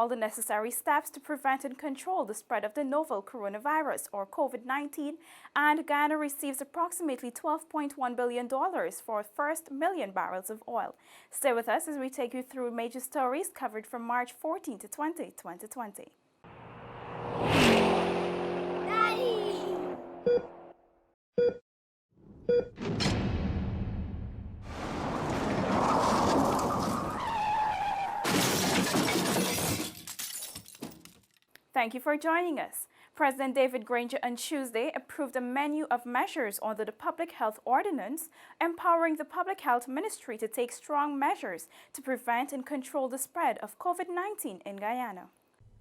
all the necessary steps to prevent and control the spread of the novel coronavirus, or COVID-19, and Guyana receives approximately $12.1 billion for first million barrels of oil. Stay with us as we take you through major stories covered from March 14 to 20, 2020. Thank you for joining us. President David Granger on Tuesday approved a menu of measures under the Public Health Ordinance, empowering the Public Health Ministry to take strong measures to prevent and control the spread of COVID-19 in Guyana.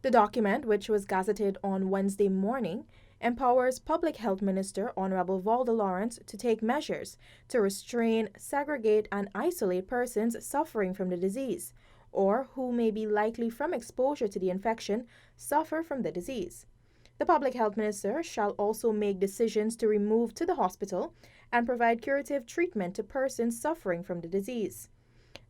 The document, which was gazetted on Wednesday morning, empowers Public Health Minister Honorable Valda Lawrence to take measures to restrain, segregate, and isolate persons suffering from the disease, or who may be likely from exposure to the infection suffer from the disease. The Public Health Minister shall also make decisions to remove to the hospital and provide curative treatment to persons suffering from the disease.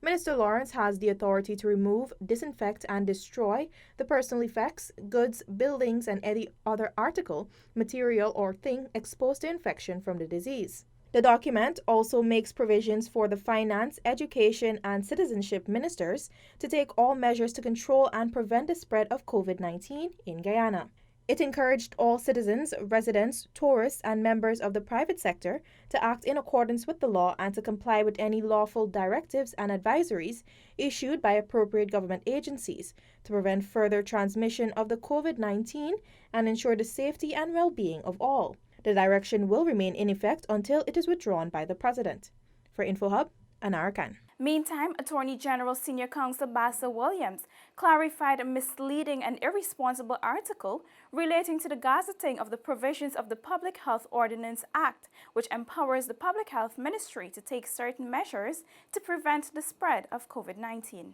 Minister Lawrence has the authority to remove, disinfect, and destroy the personal effects, goods, buildings, and any other article, material, or thing exposed to infection from the disease. The document also makes provisions for the finance, education, and citizenship ministers to take all measures to control and prevent the spread of COVID-19 in Guyana. It encouraged all citizens, residents, tourists, and members of the private sector to act in accordance with the law and to comply with any lawful directives and advisories issued by appropriate government agencies to prevent further transmission of the COVID-19 and ensure the safety and well-being of all. The direction will remain in effect until it is withdrawn by the President. For InfoHub, Anara Khan. Meantime, Attorney General Senior Counsel Basil Williams clarified a misleading and irresponsible article relating to the gazetting of the provisions of the Public Health Ordinance Act, which empowers the Public Health Ministry to take certain measures to prevent the spread of COVID-19.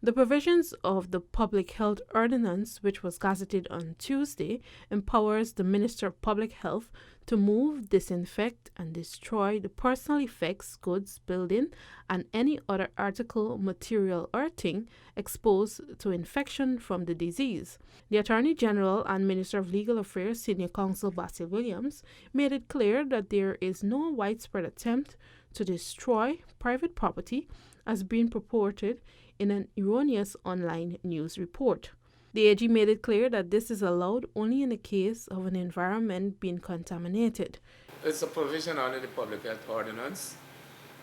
The provisions of the Public Health Ordinance, which was gazetted on Tuesday, empowers the Minister of Public Health to move, disinfect, and destroy the personal effects, goods, building, and any other article, material, or thing exposed to infection from the disease. The Attorney General and Minister of Legal Affairs, Senior Counsel Basil Williams, made it clear that there is no widespread attempt to destroy private property as being purported in an erroneous online news report. The AG made it clear that this is allowed only in the case of an environment being contaminated. It's a provision under the Public Health Ordinance,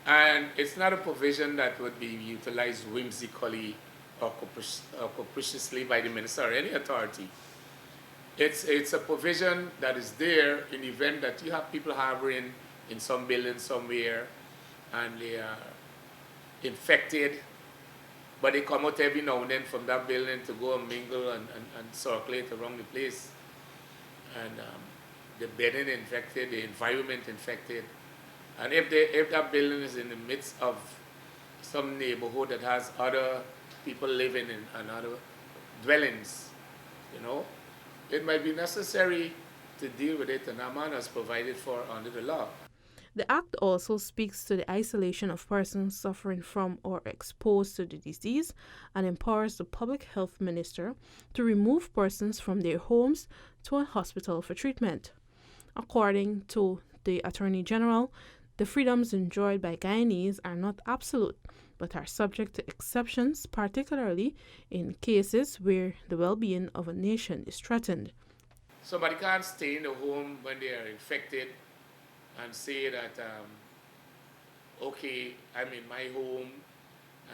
and it's not a provision that would be utilized whimsically or capriciously by the minister or any authority. It's a provision that is there in the event that you have people harboring in some building somewhere and they are infected, but they come out every now and then from that building to go and mingle and circulate around the place. And the bedding infected, the environment infected. And if that building is in the midst of some neighborhood that has other people living in and other dwellings, it might be necessary to deal with it in a manner as provided for under the law. The Act also speaks to the isolation of persons suffering from or exposed to the disease and empowers the Public Health Minister to remove persons from their homes to a hospital for treatment. According to the Attorney General, the freedoms enjoyed by Guyanese are not absolute, but are subject to exceptions, particularly in cases where the well-being of a nation is threatened. Somebody can't stay in the home when they are infected and say that, okay, I'm in my home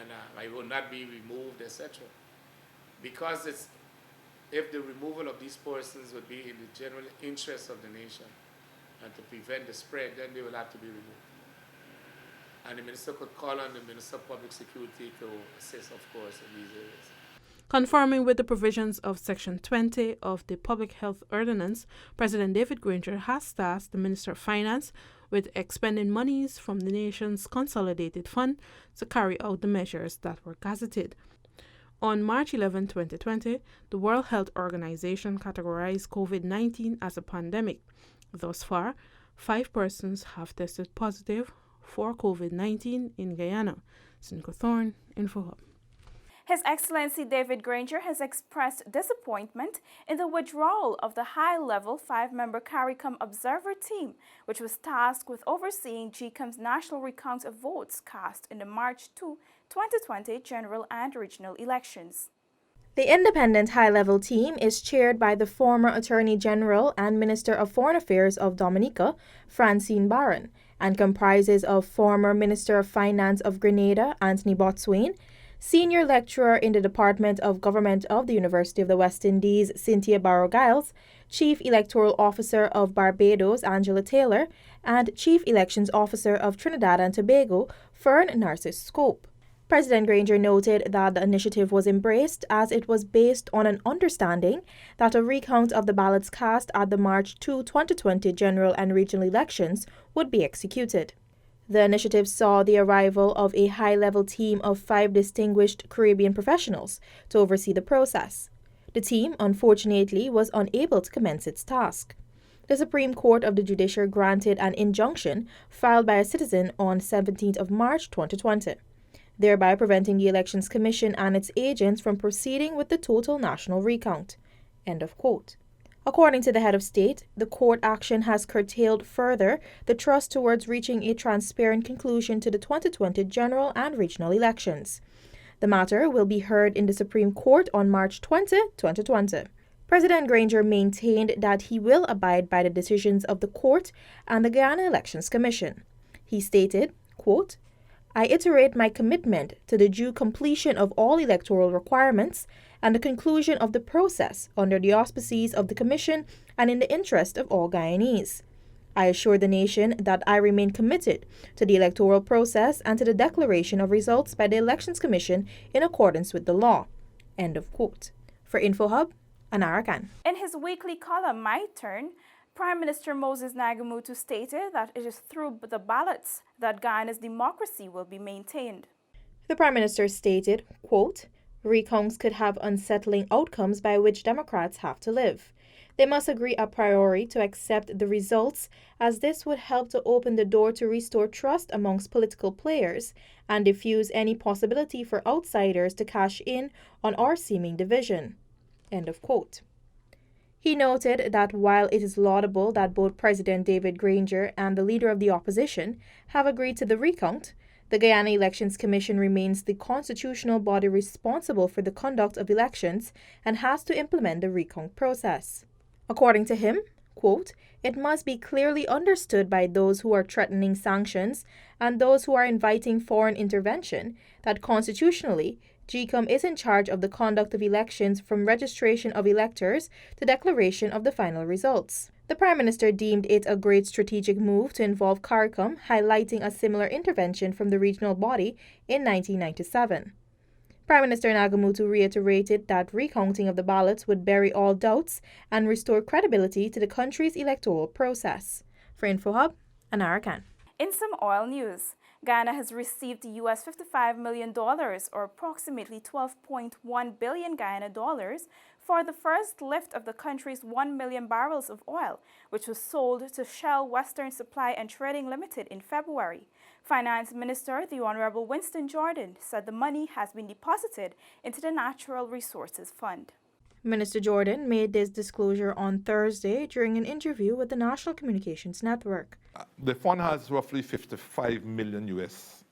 and I will not be removed, etc. Because if the removal of these persons would be in the general interest of the nation and to prevent the spread, then they will have to be removed. And the minister could call on the Minister of Public Security to assist, of course, in these areas. Conforming with the provisions of Section 20 of the Public Health Ordinance, President David Granger has tasked the Minister of Finance with expending monies from the nation's consolidated fund to carry out the measures that were gazetted. On March 11, 2020, the World Health Organization categorized COVID-19 as a pandemic. Thus far, 5 persons have tested positive for COVID-19 in Guyana. Cinco Thorne, InfoHub. His Excellency David Granger has expressed disappointment in the withdrawal of the high-level 5-member CARICOM observer team, which was tasked with overseeing GCOM's national recount of votes cast in the March 2, 2020 general and regional elections. The independent high-level team is chaired by the former Attorney General and Minister of Foreign Affairs of Dominica, Francine Barron, and comprises of former Minister of Finance of Grenada, Anthony Botswain, Senior Lecturer in the Department of Government of the University of the West Indies, Cynthia Barrow-Giles, Chief Electoral Officer of Barbados, Angela Taylor, and Chief Elections Officer of Trinidad and Tobago, Fern Narcissus Scope. President Granger noted that the initiative was embraced as it was based on an understanding that a recount of the ballots cast at the March 2, 2020 general and regional elections would be executed. The initiative saw the arrival of a high-level team of 5 distinguished Caribbean professionals to oversee the process. The team, unfortunately, was unable to commence its task. The Supreme Court of the Judiciary granted an injunction filed by a citizen on 17th of March 2020, thereby preventing the Elections Commission and its agents from proceeding with the total national recount. End of quote. According to the head of state, the court action has curtailed further the trust towards reaching a transparent conclusion to the 2020 general and regional elections. The matter will be heard in the Supreme Court on March 20, 2020. President Granger maintained that he will abide by the decisions of the court and the Guyana Elections Commission. He stated, quote, "I iterate my commitment to the due completion of all electoral requirements and the conclusion of the process under the auspices of the Commission and in the interest of all Guyanese. I assure the nation that I remain committed to the electoral process and to the declaration of results by the Elections Commission in accordance with the law." End of quote. For InfoHub, Anara Khan. In his weekly column, My Turn, Prime Minister Moses Nagamutu stated that it is through the ballots that Guyana's democracy will be maintained. The Prime Minister stated, quote, "Recounts could have unsettling outcomes by which Democrats have to live. They must agree a priori to accept the results, as this would help to open the door to restore trust amongst political players and diffuse any possibility for outsiders to cash in on our seeming division." End of quote. He noted that while it is laudable that both President David Granger and the Leader of the Opposition have agreed to the recount, the Guyana Elections Commission remains the constitutional body responsible for the conduct of elections and has to implement the recount process. According to him, quote, "It must be clearly understood by those who are threatening sanctions and those who are inviting foreign intervention that constitutionally, GCOM is in charge of the conduct of elections from registration of electors to declaration of the final results." The Prime Minister deemed it a great strategic move to involve CARICOM, highlighting a similar intervention from the regional body in 1997. Prime Minister Nagamutu reiterated that recounting of the ballots would bury all doubts and restore credibility to the country's electoral process. For InfoHub, Anara Khan. In some oil news, Guyana has received US $55 million, or approximately 12.1 billion Guyana dollars, for the first lift of the country's 1 million barrels of oil, which was sold to Shell Western Supply and Trading Limited in February. Finance Minister, the Honorable Winston Jordan, said the money has been deposited into the Natural Resources Fund. Minister Jordan made this disclosure on Thursday during an interview with the National Communications Network. The fund has roughly 55 million US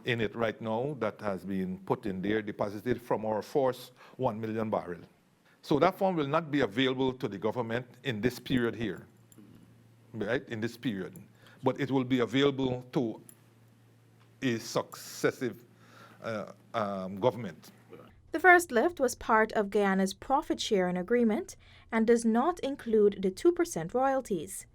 in it right now that has been put in there, deposited from our force, 1 million barrel. So that fund will not be available to the government in this period here, right, in this period. But it will be available to a successive government. The first lift was part of Guyana's profit-sharing agreement and does not include the 2% royalties.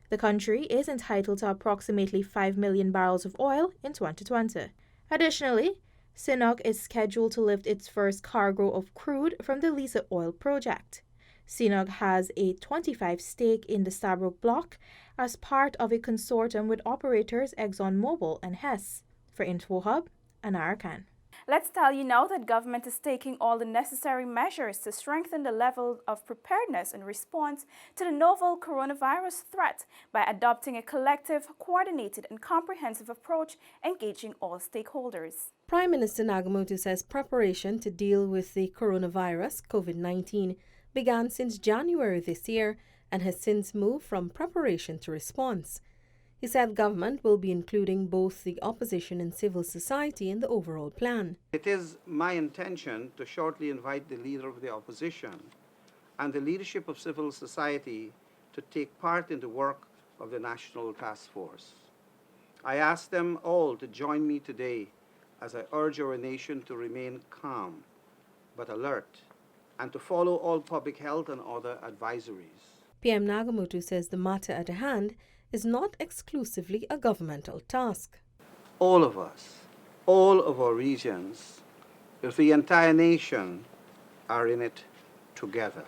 The country is entitled to approximately 5 million barrels of oil in 2020. Additionally, CNOOC is scheduled to lift its first cargo of crude from the Liza oil project. CNOOC has a 25% stake in the Stabroek block as part of a consortium with operators ExxonMobil and Hess. For InfoHub, Anara Khan. Let's tell you now that government is taking all the necessary measures to strengthen the level of preparedness in response to the novel coronavirus threat by adopting a collective, coordinated, and comprehensive approach engaging all stakeholders. Prime Minister Nagamoto says preparation to deal with the coronavirus, COVID-19, began since January this year and has since moved from preparation to response. He said government will be including both the opposition and civil society in the overall plan. It is my intention to shortly invite the leader of the opposition and the leadership of civil society to take part in the work of the National Task Force. I ask them all to join me today as I urge our nation to remain calm but alert and to follow all public health and other advisories. PM Nagamoto says the matter at hand is not exclusively a governmental task. All of us, all of our regions, if the entire nation are in it together.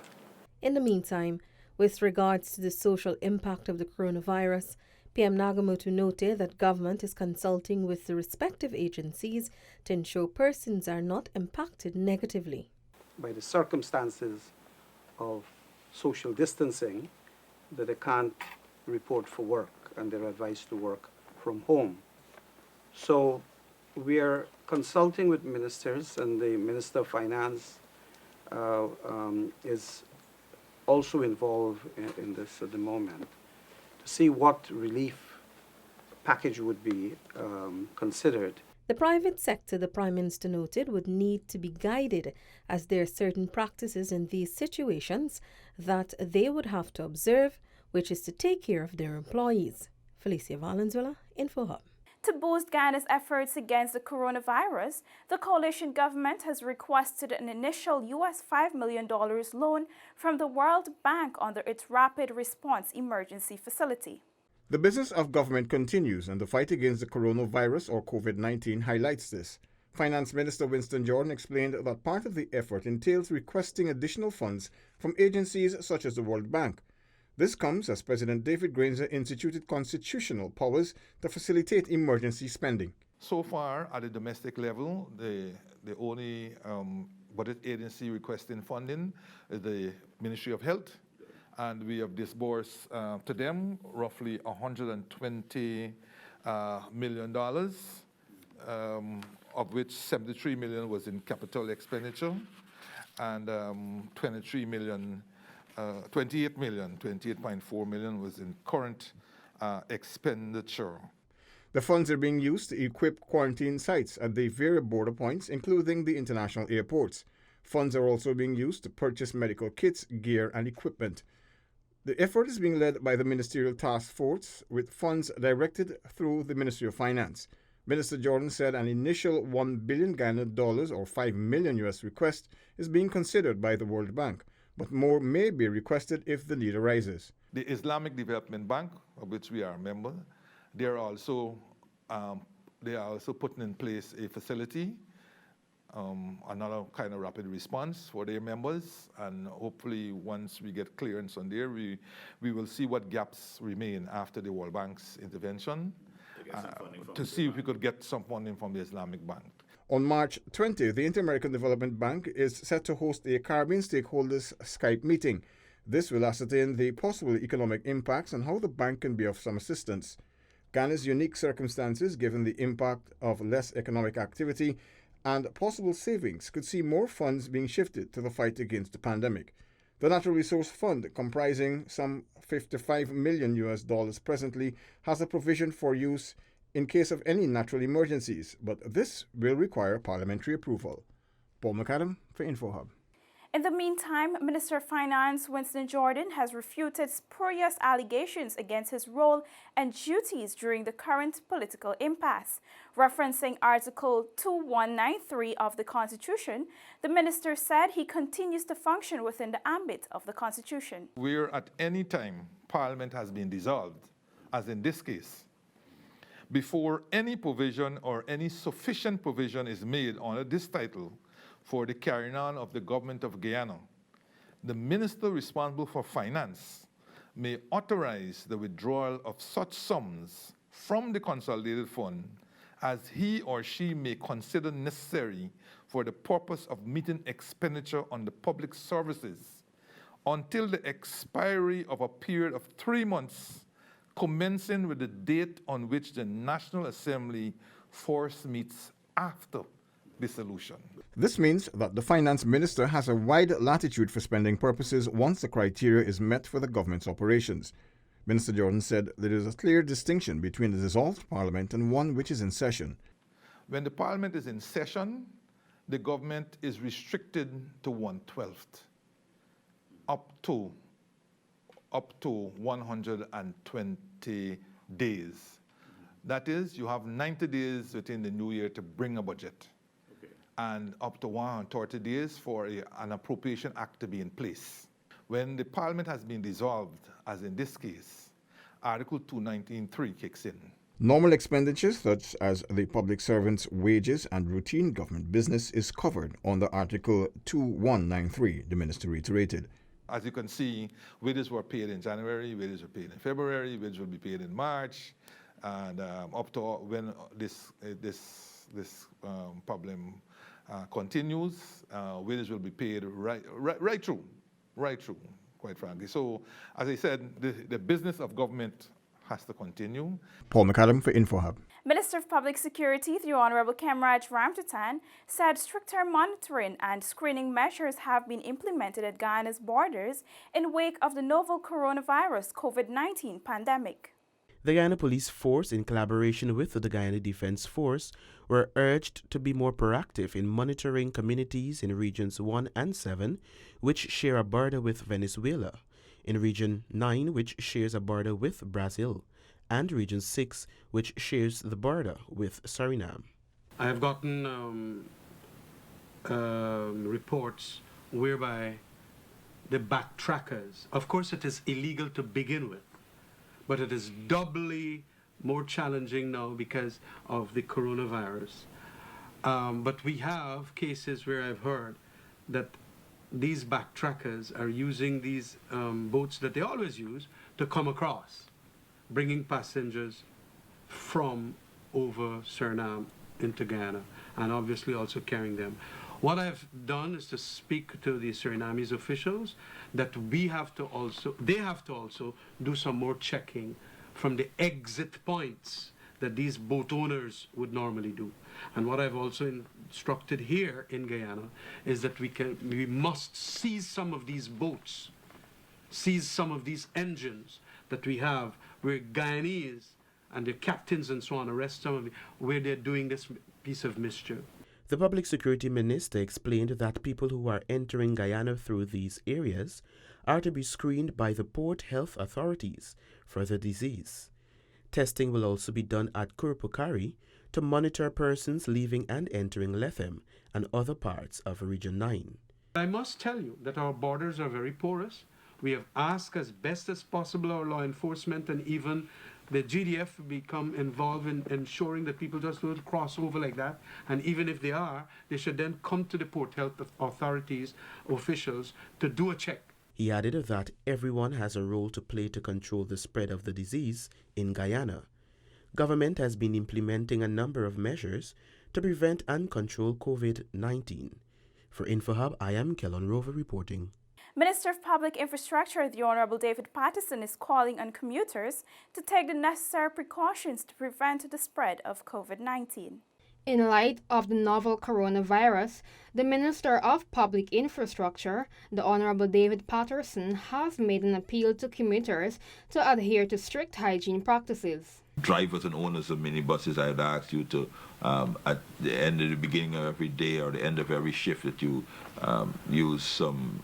In the meantime, with regards to the social impact of the coronavirus, PM Nagamoto noted that government is consulting with the respective agencies to ensure persons are not impacted negatively. By the circumstances of social distancing, that they can't report for work and they're advised to work from home. So we are consulting with ministers, and the Minister of Finance is also involved in this at the moment, to see what relief package would be considered. The private sector, the Prime Minister noted, would need to be guided, as there are certain practices in these situations that they would have to observe, which is to take care of their employees. Felicia Valenzuela, InfoHub. To boost Ghana's efforts against the coronavirus, the coalition government has requested an initial US $5 million loan from the World Bank under its Rapid Response Emergency Facility. The business of government continues, and the fight against the coronavirus or COVID-19 highlights this. Finance Minister Winston Jordan explained that part of the effort entails requesting additional funds from agencies such as the World Bank. This comes as President David Granger instituted constitutional powers to facilitate emergency spending. So far, at the domestic level, the only budget agency requesting funding is the Ministry of Health, and we have disbursed to them roughly $120 million, of which $73 million was in capital expenditure, and 28.4 million was in current expenditure. The funds are being used to equip quarantine sites at the various border points, including the international airports. Funds are also being used to purchase medical kits, gear, and equipment. The effort is being led by the Ministerial Task Force, with funds directed through the Ministry of Finance. Minister Jordan said an initial $1 billion Ghana dollars or $5 million US request is being considered by the World Bank, but more may be requested if the need arises. The Islamic Development Bank, of which we are a member, they are also putting in place a facility, another kind of rapid response for their members, and hopefully once we get clearance on there, we will see what gaps remain after the World Bank's intervention to see if we could get some funding from the Islamic Bank. On March 20, the Inter-American Development Bank is set to host a Caribbean stakeholders Skype meeting. This will ascertain the possible economic impacts and how the bank can be of some assistance. Ghana's unique circumstances, given the impact of less economic activity and possible savings, could see more funds being shifted to the fight against the pandemic. The Natural Resource Fund, comprising some $55 million US presently, has a provision for use in case of any natural emergencies, but this will require parliamentary approval. Paul McAdam for InfoHub. In the meantime, Minister of Finance Winston Jordan has refuted spurious allegations against his role and duties during the current political impasse. Referencing Article 2193 of the Constitution, the minister said he continues to function within the ambit of the Constitution. Where at any time Parliament has been dissolved, as in this case, before any provision or any sufficient provision is made under this title for the carrying on of the government of Guyana, the minister responsible for finance may authorize the withdrawal of such sums from the consolidated fund as he or she may consider necessary for the purpose of meeting expenditure on the public services until the expiry of a period of 3 months commencing with the date on which the National Assembly first meets after dissolution. This means that the finance minister has a wide latitude for spending purposes once the criteria is met for the government's operations. Minister Jordan said there is a clear distinction between a dissolved parliament and one which is in session. When the parliament is in session, the government is restricted to 1/12, up to 120 days. That is, you have 90 days within the new year to bring a budget, and up to 130 days for an appropriation act to be in place. When the parliament has been dissolved, as in this case, Article 219(3) kicks in. Normal expenditures such as the public servants' wages and routine government business is covered under Article 2193, the minister reiterated. As you can see, wages were paid in January, wages were paid in February, wages will be paid in March, and up to when this problem continues, wages will be paid right through, quite frankly. So, as I said, the business of government has to continue. Paul McAdam for InfoHub. Minister of Public Security, the Honorable Kemraj Ramtatan, said stricter monitoring and screening measures have been implemented at Guyana's borders in wake of the novel coronavirus COVID-19 pandemic. The Guyana Police Force, in collaboration with the Guyana Defense Force, were urged to be more proactive in monitoring communities in Regions 1 and 7, which share a border with Venezuela, in Region 9, which shares a border with Brazil, and Region 6, which shares the border with Suriname. I have gotten reports whereby the backtrackers, of course it is illegal to begin with, but it is doubly more challenging now because of the coronavirus. But we have cases where I've heard that these backtrackers are using these boats that they always use to come across, bringing passengers from over Suriname into Guyana, and obviously also carrying them. What I've done is to speak to the Surinamese officials that they have to also do some more checking from the exit points that these boat owners would normally do. And what I've also instructed here in Guyana is that we must seize some of these boats, seize some of these engines that we have where Guyanese and their captains and so on arrest some of where they're doing this piece of mischief. The Public Security Minister explained that people who are entering Guyana through these areas are to be screened by the port health authorities for the disease. Testing will also be done at Kurpukari to monitor persons leaving and entering Lethem and other parts of Region 9. I must tell you that our borders are very porous. We have asked as best as possible our law enforcement and even the GDF become involved in ensuring that people just don't cross over like that. And even if they are, they should then come to the port health authorities, officials, to do a check. He added that everyone has a role to play to control the spread of the disease in Guyana. Government has been implementing a number of measures to prevent and control COVID-19. For InfoHub, I am Kellon Rover reporting. Minister of Public Infrastructure, the Honorable David Patterson, is calling on commuters to take the necessary precautions to prevent the spread of COVID-19. In light of the novel coronavirus, the Minister of Public Infrastructure, the Honorable David Patterson, has made an appeal to commuters to adhere to strict hygiene practices. Drivers and owners of minibuses, I'd ask you to, at the beginning of every day or the end of every shift, that you use some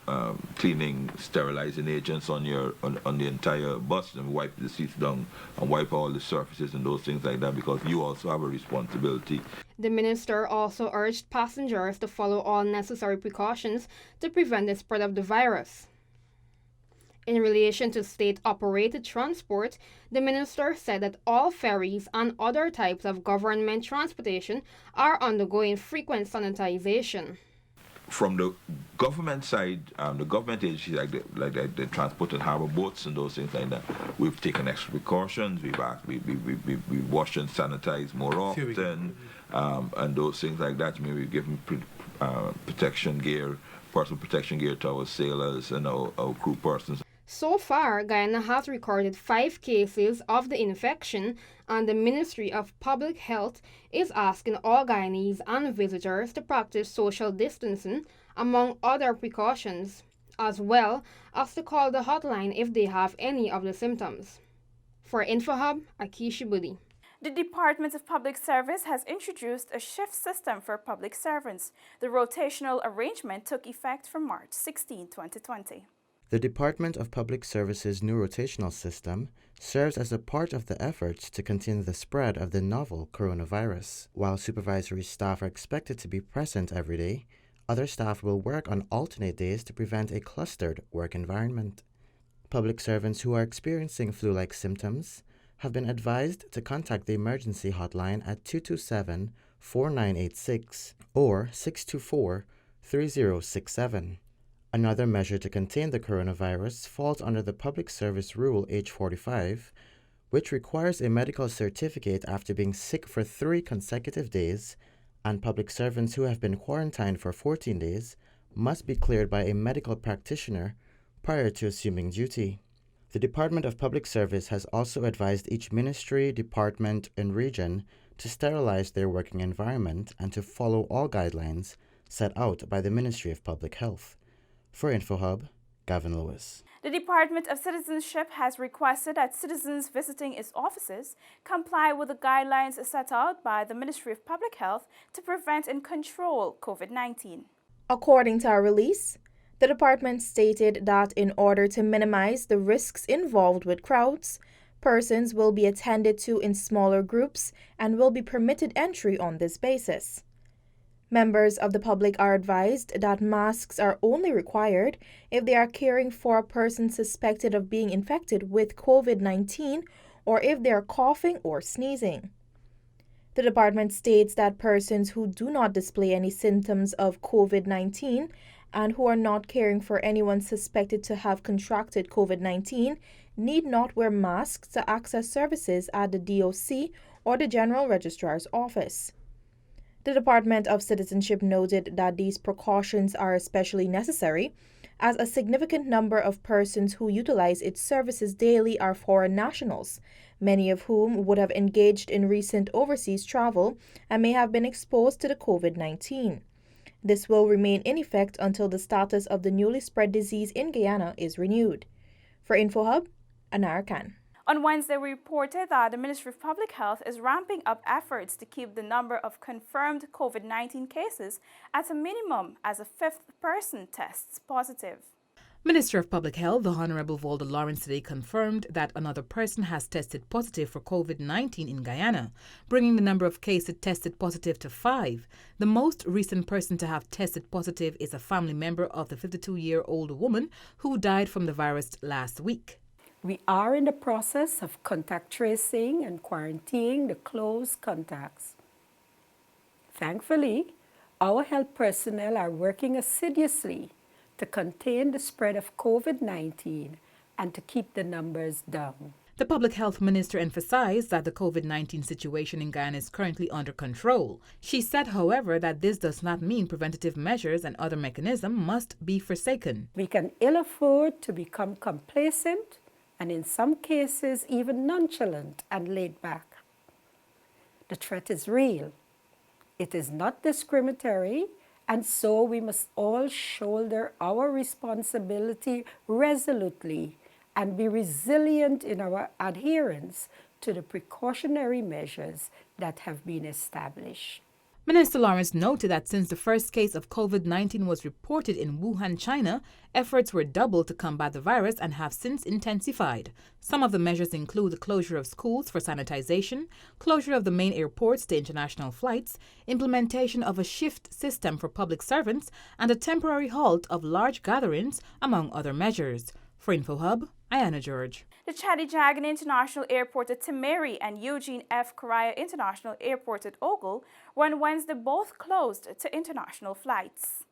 cleaning, sterilizing agents on the entire bus and wipe the seats down and wipe all the surfaces and those things like that, because you also have a responsibility. The minister also urged passengers to follow all necessary precautions to prevent the spread of the virus. In relation to state-operated transport, the minister said that all ferries and other types of government transportation are undergoing frequent sanitization. From the government side, the government agencies like the transport and harbour boats and those things like that, we've taken extra precautions. We wash and sanitize more often, and those things like that. I mean, we've given protection gear, personal protection gear to our sailors and our crew persons. So far, Guyana has recorded 5 cases of the infection, and the Ministry of Public Health is asking all Guyanese and visitors to practice social distancing, among other precautions, as well as to call the hotline if they have any of the symptoms. For InfoHub, Akishi Budi. The Department of Public Service has introduced a shift system for public servants. The rotational arrangement took effect from March 16, 2020. The Department of Public Service's new rotational system serves as a part of the efforts to contain the spread of the novel coronavirus. While supervisory staff are expected to be present every day, other staff will work on alternate days to prevent a clustered work environment. Public servants who are experiencing flu-like symptoms have been advised to contact the emergency hotline at 227-4986 or 624-3067. Another measure to contain the coronavirus falls under the Public Service Rule H45, which requires a medical certificate after being sick for 3 consecutive days, and public servants who have been quarantined for 14 days must be cleared by a medical practitioner prior to assuming duty. The Department of Public Service has also advised each ministry, department, and region to sterilize their working environment and to follow all guidelines set out by the Ministry of Public Health. For InfoHub, Gavin Lewis. The Department of Citizenship has requested that citizens visiting its offices comply with the guidelines set out by the Ministry of Public Health to prevent and control COVID-19. According to our release, the department stated that in order to minimize the risks involved with crowds, persons will be attended to in smaller groups and will be permitted entry on this basis. Members of the public are advised that masks are only required if they are caring for a person suspected of being infected with COVID-19 or if they are coughing or sneezing. The department states that persons who do not display any symptoms of COVID-19 and who are not caring for anyone suspected to have contracted COVID-19 need not wear masks to access services at the DOC or the General Registrar's Office. The Department of Citizenship noted that these precautions are especially necessary as a significant number of persons who utilize its services daily are foreign nationals, many of whom would have engaged in recent overseas travel and may have been exposed to the COVID-19. This will remain in effect until the status of the newly spread disease in Guyana is renewed. For InfoHub, Anara Khan. On Wednesday, we reported that the Ministry of Public Health is ramping up efforts to keep the number of confirmed COVID-19 cases at a minimum as a 5th person tests positive. Minister of Public Health, the Honorable Volda Lawrence, today confirmed that another person has tested positive for COVID-19 in Guyana, bringing the number of cases tested positive to 5. The most recent person to have tested positive is a family member of the 52-year-old woman who died from the virus last week. We are in the process of contact tracing and quarantining the close contacts. Thankfully, our health personnel are working assiduously to contain the spread of COVID-19 and to keep the numbers down. The Public Health Minister emphasized that the COVID-19 situation in Guyana is currently under control. She said, however, that this does not mean preventative measures and other mechanisms must be forsaken. We can ill afford to become complacent and in some cases even nonchalant and laid back. The threat is real. It is not discriminatory, and so we must all shoulder our responsibility resolutely and be resilient in our adherence to the precautionary measures that have been established. Minister Lawrence noted that since the first case of COVID-19 was reported in Wuhan, China, efforts were doubled to combat the virus and have since intensified. Some of the measures include the closure of schools for sanitization, closure of the main airports to international flights, implementation of a shift system for public servants, and a temporary halt of large gatherings, among other measures. For InfoHub, Ayana George. The Chadijagan International Airport at Timeri and Eugene F. Correa International Airport at Ogle were on Wednesday both closed to international flights.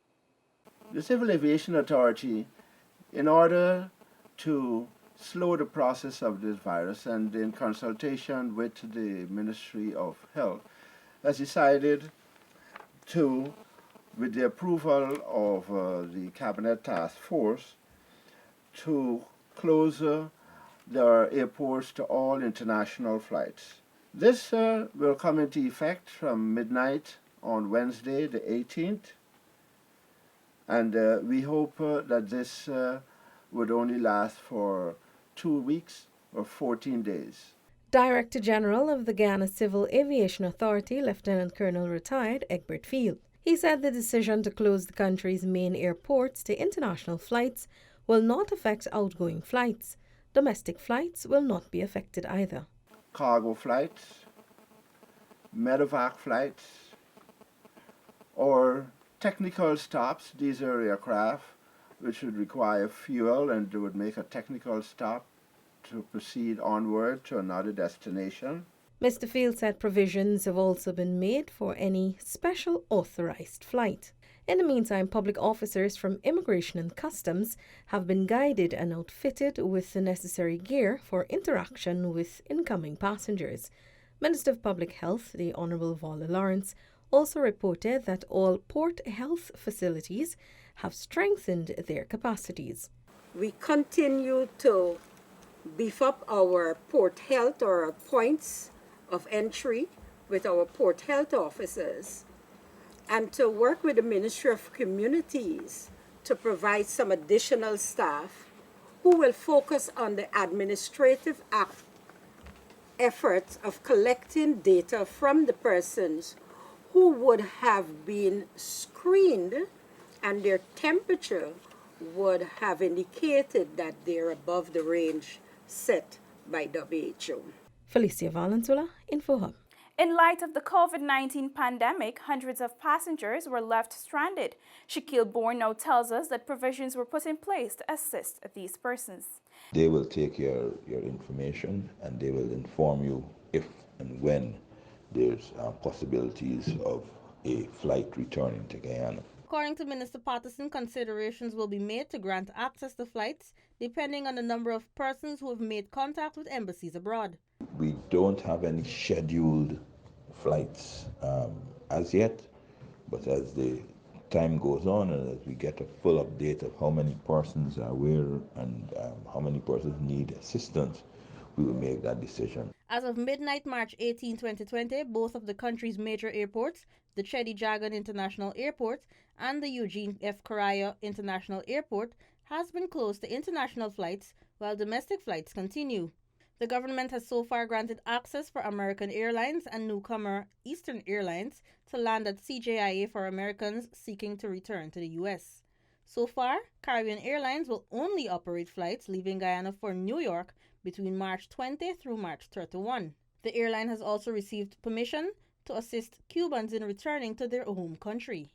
The Civil Aviation Authority, in order to slow the process of this virus and in consultation with the Ministry of Health, has decided to, with the approval of the Cabinet Task Force, to close their airports to all international flights. This will come into effect from midnight on Wednesday, the 18th, and we hope that this would only last for 2 weeks or 14 days. Director General of the Ghana Civil Aviation Authority, Lieutenant Colonel retired Egbert Field. He said the decision to close the country's main airports to international flights will not affect outgoing flights. Domestic flights will not be affected either. Cargo flights, medevac flights, or technical stops. These are aircraft which would require fuel and would make a technical stop to proceed onward to another destination. Mr. Field said provisions have also been made for any special authorized flight. In the meantime, public officers from Immigration and Customs have been guided and outfitted with the necessary gear for interaction with incoming passengers. Minister of Public Health, the Honourable Valda Lawrence, also reported that all port health facilities have strengthened their capacities. We continue to beef up our port health or points of entry with our port health officers, and to work with the Ministry of Communities to provide some additional staff who will focus on the administrative efforts of collecting data from the persons who would have been screened and their temperature would have indicated that they're above the range set by WHO. Felicia Valenzuela, InfoHub. In light of the COVID-19 pandemic, hundreds of passengers were left stranded. Shaquille Bourne now tells us that provisions were put in place to assist these persons. They will take your information and they will inform you if and when there's possibilities of a flight returning to Guyana. According to Minister Patterson, considerations will be made to grant access to flights depending on the number of persons who have made contact with embassies abroad. We don't have any scheduled flights as yet, but as the time goes on and as we get a full update of how many persons are where and how many persons need assistance, we will make that decision. As of midnight, March 18, 2020, both of the country's major airports, the Chedi Jagan International Airport and the Eugene F. Correa International Airport, has been closed to international flights while domestic flights continue. The government has so far granted access for American Airlines and newcomer Eastern Airlines to land at CJIA for Americans seeking to return to the U.S. So far, Caribbean Airlines will only operate flights leaving Guyana for New York between March 20 through March 31. The airline has also received permission to assist Cubans in returning to their home country.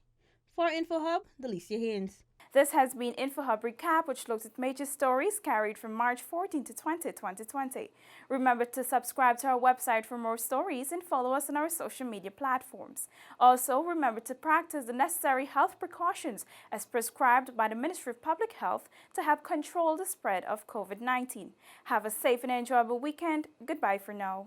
For InfoHub, Delicia Haynes. This has been InfoHub Recap, which looks at major stories carried from March 14 to 20, 2020. Remember to subscribe to our website for more stories and follow us on our social media platforms. Also, remember to practice the necessary health precautions as prescribed by the Ministry of Public Health to help control the spread of COVID-19. Have a safe and enjoyable weekend. Goodbye for now.